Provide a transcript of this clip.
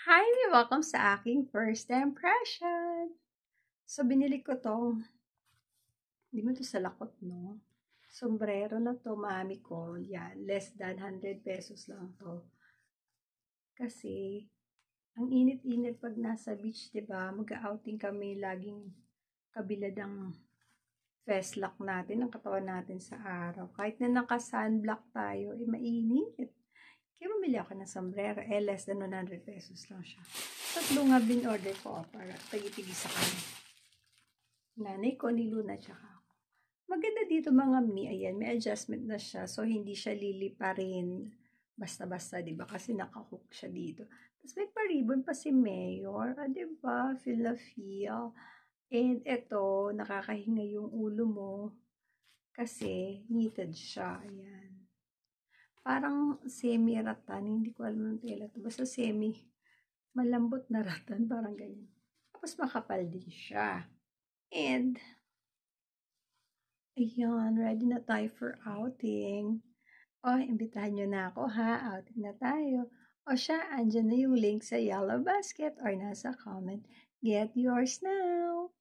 Hi! Welcome sa aking first impression. So, binili ko to. Hindi mo to sa lakot, no? Sombrero na to, mami ko. Yan, less than 100 pesos lang to. Kasi, ang init-init pag nasa beach, diba? Mag-outing kami, laging kabilad ang lock natin, ang katawan natin sa araw. Kahit na naka-sunblock tayo, mainit. Kaya bumili ako ng sombrero, less than 100 pesos lang siya. Tatlo nga bin-order ko para tagi-tigi sa kanya. Nanay ko, ni Luna, tsaka ako. Maganda dito mga mi, ayan, may adjustment na siya, so hindi siya lilipa rin basta-basta, diba? Kasi nakahook siya dito. Tapos may paribon pa si Mayor, diba? Feel na feel. And eto, nakakahinga yung ulo mo kasi knitted siya, ayan. Parang semi-ratan, hindi ko alam ng tela to. Basta malambot na ratan, parang ganyan. Tapos makapal din siya. And, ayan, ready na tayo for outing. O, imbitahan nyo na ako ha, outing na tayo. O siya, andyan na yung link sa Yellow Basket or nasa comment. Get yours now!